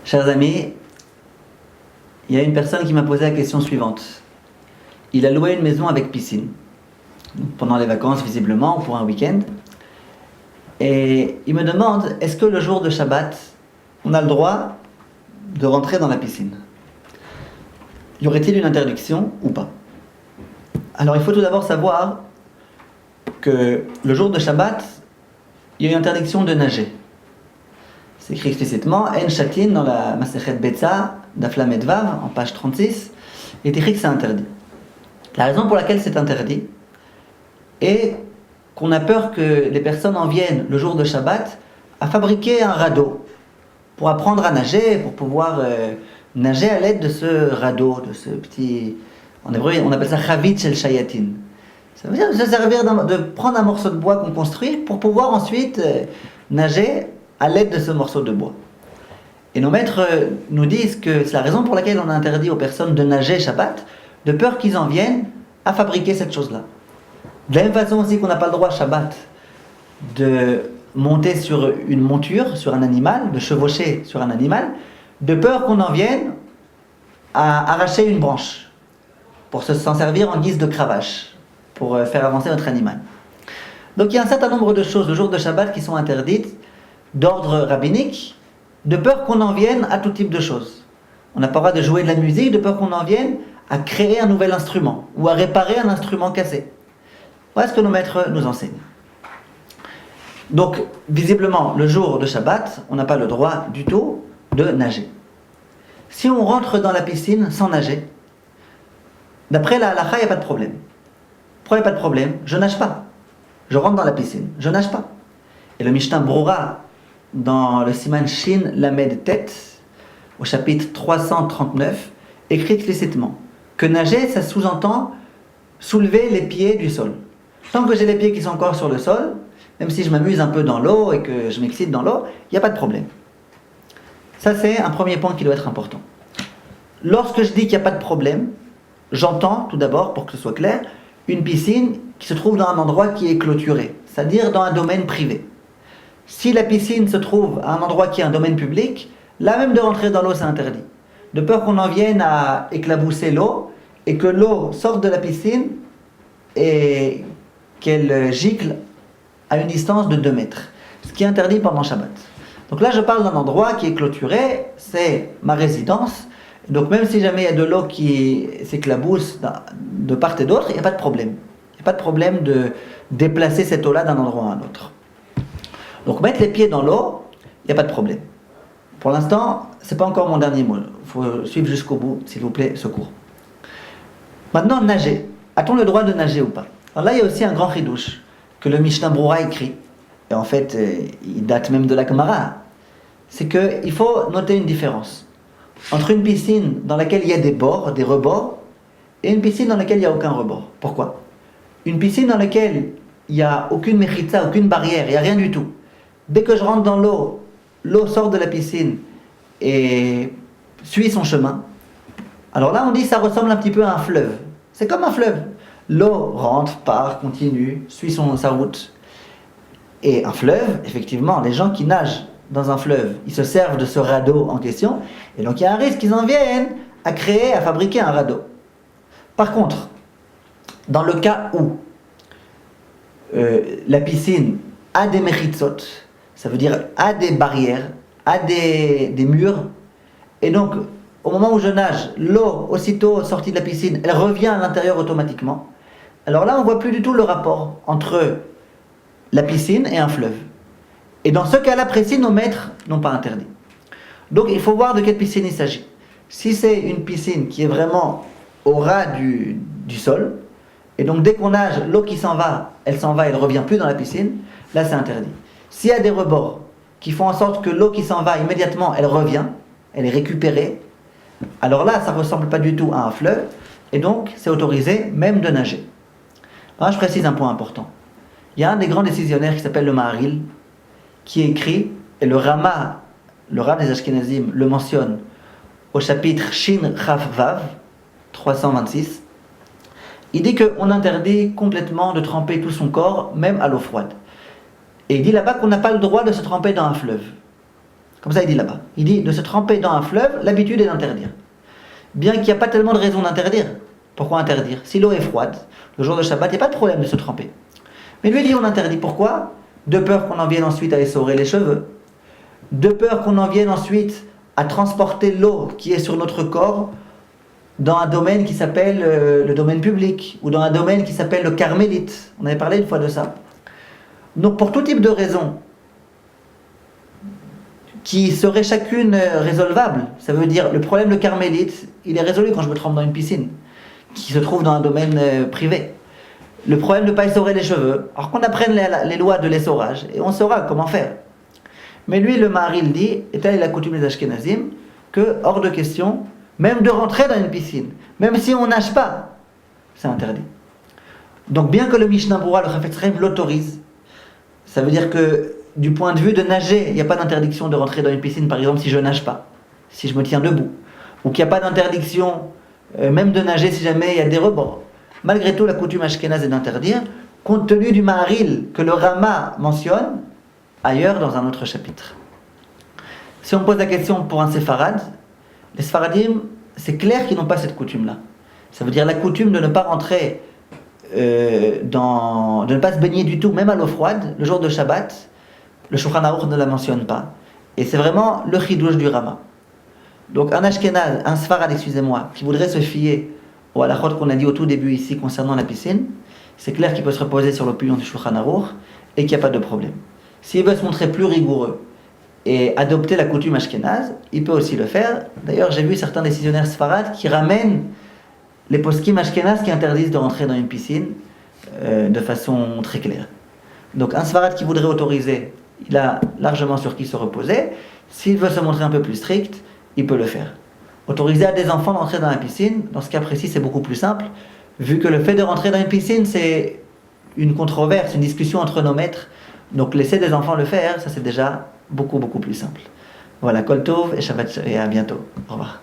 Chers amis, il y a une personne qui m'a posé la question suivante. Il a loué une maison avec piscine, pendant les vacances visiblement, ou pour un week-end. Et il me demande, est-ce que le jour de Shabbat, on a le droit de rentrer dans la piscine? Y aurait-il une interdiction ou pas? Alors il faut tout d'abord savoir que le jour de Shabbat, il y a une interdiction de nager. C'est écrit explicitement, En Shatin dans la Masechet Betza, d'Afla Medvav, en page 36, il est écrit que c'est interdit. La raison pour laquelle c'est interdit est qu'on a peur que les personnes en viennent le jour de Shabbat à fabriquer un radeau pour apprendre à nager, pour pouvoir nager à l'aide de ce radeau, de ce petit... En hébreu, on appelle ça Chavit Shel Shayatin. Ça veut dire se servir de prendre un morceau de bois qu'on construit pour pouvoir ensuite nager à l'aide de ce morceau de bois. Et nos maîtres nous disent que c'est la raison pour laquelle on a interdit aux personnes de nager Shabbat, de peur qu'ils en viennent à fabriquer cette chose-là. De la même façon aussi qu'on n'a pas le droit Shabbat de monter sur une monture, sur un animal, de chevaucher sur un animal, de peur qu'on en vienne à arracher une branche pour s'en servir en guise de cravache, pour faire avancer notre animal. Donc il y a un certain nombre de choses le jour de Shabbat qui sont interdites d'ordre rabbinique, de peur qu'on en vienne à tout type de choses. On n'a pas le droit de jouer de la musique, de peur qu'on en vienne à créer un nouvel instrument ou à réparer un instrument cassé. Voilà ce que nos maîtres nous enseignent. Donc, visiblement, le jour de Shabbat, on n'a pas le droit du tout de nager. Si on rentre dans la piscine sans nager, d'après la halakha, il n'y a pas de problème. Pourquoi il n'y a pas de problème? Je nage pas. Je rentre dans la piscine, je nage pas. Et le Mishnah Brura, dans le Siman Shin Lamed Tet, au chapitre 339, écrit explicitement que nager, ça sous-entend soulever les pieds du sol. Tant que j'ai les pieds qui sont encore sur le sol, même si je m'amuse un peu dans l'eau et que je m'excite dans l'eau, il n'y a pas de problème. Ça, c'est un premier point qui doit être important. Lorsque je dis qu'il n'y a pas de problème, j'entends tout d'abord, pour que ce soit clair, une piscine qui se trouve dans un endroit qui est clôturé, c'est-à-dire dans un domaine privé. Si la piscine se trouve à un endroit qui est un domaine public, là même de rentrer dans l'eau, c'est interdit. De peur qu'on en vienne à éclabousser l'eau et que l'eau sorte de la piscine et qu'elle gicle à une distance de 2 mètres. Ce qui est interdit pendant Shabbat. Donc là, je parle d'un endroit qui est clôturé, c'est ma résidence. Donc même si jamais il y a de l'eau qui s'éclabousse de part et d'autre, il n'y a pas de problème. Il n'y a pas de problème de déplacer cette eau-là d'un endroit à un autre. Donc mettre les pieds dans l'eau, il n'y a pas de problème. Pour l'instant, ce n'est pas encore mon dernier mot. Il faut suivre jusqu'au bout, s'il vous plaît, ce cours. Maintenant, nager. A-t-on le droit de nager ou pas? Alors là, il y a aussi un grand chidouche que le Mishnah Brura écrit. Et en fait, il date même de la Gemara. C'est qu'il faut noter une différence entre une piscine dans laquelle il y a des bords, des rebords, et une piscine dans laquelle il n'y a aucun rebord. Pourquoi? Une piscine dans laquelle il n'y a aucune mechitza, aucune barrière, il n'y a rien du tout. Dès que je rentre dans l'eau, l'eau sort de la piscine et suit son chemin. Alors là, on dit que ça ressemble un petit peu à un fleuve. C'est comme un fleuve. L'eau rentre, part, continue, suit sa route. Et un fleuve, effectivement, les gens qui nagent dans un fleuve, ils se servent de ce radeau en question. Et donc il y a un risque qu'ils en viennent à créer, à fabriquer un radeau. Par contre, dans le cas où la piscine a des mechitzot, ça veut dire a des barrières, a des murs, et donc au moment où je nage, l'eau, aussitôt sortie de la piscine, elle revient à l'intérieur automatiquement. Alors là, on ne voit plus du tout le rapport entre la piscine et un fleuve. Et dans ce cas-là précis, nos maîtres n'ont pas interdit. Donc il faut voir de quelle piscine il s'agit. Si c'est une piscine qui est vraiment au ras du sol, et donc dès qu'on nage, l'eau qui s'en va, elle ne revient plus dans la piscine, là c'est interdit. S'il y a des rebords qui font en sorte que l'eau qui s'en va, immédiatement, elle revient, elle est récupérée, alors là, ça ne ressemble pas du tout à un fleuve, et donc c'est autorisé même de nager. Alors je précise un point important. Il y a un des grands décisionnaires qui s'appelle le Maharil, qui écrit, et le Rama, le Rav des Ashkenazim, le mentionne au chapitre Shin Chaf Vav, 326, il dit qu'on interdit complètement de tremper tout son corps, même à l'eau froide. Et il dit là-bas qu'on n'a pas le droit de se tremper dans un fleuve. Comme ça, il dit là-bas. Il dit de se tremper dans un fleuve, l'habitude est d'interdire. Bien qu'il n'y a pas tellement de raison d'interdire. Pourquoi interdire? Si l'eau est froide, le jour de Shabbat, il n'y a pas de problème de se tremper. Mais lui dit on interdit. Pourquoi? De peur qu'on en vienne ensuite à essorer les cheveux. De peur qu'on en vienne ensuite à transporter l'eau qui est sur notre corps dans un domaine qui s'appelle le domaine public, ou dans un domaine qui s'appelle le carmélite. On avait parlé une fois de ça. Donc pour tout type de raisons, qui seraient chacune résolvables, ça veut dire le problème de carmélite, il est résolu quand je me trempe dans une piscine, qui se trouve dans un domaine privé. Le problème de ne pas essorer les cheveux, alors qu'on apprenne les lois de l'essorage, et on saura comment faire. Mais lui, le Maharil dit, et telle est la coutume des Ashkenazim, que hors de question, même de rentrer dans une piscine, même si on nage pas, c'est interdit. Donc bien que le Mishnah Berurah, le Chafetz Chaim l'autorise, ça veut dire que du point de vue de nager, il n'y a pas d'interdiction de rentrer dans une piscine, par exemple si je nage pas, si je me tiens debout, ou qu'il n'y a pas d'interdiction même de nager si jamais il y a des rebords. Malgré tout, la coutume ashkénaze est d'interdire, compte tenu du Maharil que le Rama mentionne ailleurs dans un autre chapitre. Si on pose la question pour un séfarade, les séfaradim, c'est clair qu'ils n'ont pas cette coutume-là. Ça veut dire la coutume de ne pas rentrer, de ne pas se baigner du tout, même à l'eau froide, le jour de Shabbat. Le Shulchan Aruch ne la mentionne pas. Et c'est vraiment le chidouche du Rama. Donc un ashkénaz, un séfarade, excusez-moi, qui voudrait se fier au halachot qu'on a dit au tout début ici concernant la piscine, c'est clair qu'il peut se reposer sur l'opinion du Shulchan Aruch et qu'il n'y a pas de problème. S'il veut se montrer plus rigoureux et adopter la coutume ashkénaze, il peut aussi le faire. D'ailleurs, j'ai vu certains décisionnaires séfarades qui ramènent les poskim ashkénazes qui interdisent de rentrer dans une piscine de façon très claire. Donc un séfarade qui voudrait autoriser, il a largement sur qui se reposer. S'il veut se montrer un peu plus strict, il peut le faire. Autoriser à des enfants d'entrer dans la piscine, dans ce cas précis, c'est beaucoup plus simple, vu que le fait de rentrer dans une piscine, c'est une controverse, une discussion entre nos maîtres. Donc laisser des enfants le faire, ça c'est déjà beaucoup plus simple. Voilà, Kol Tov et Shabbat et à bientôt. Au revoir.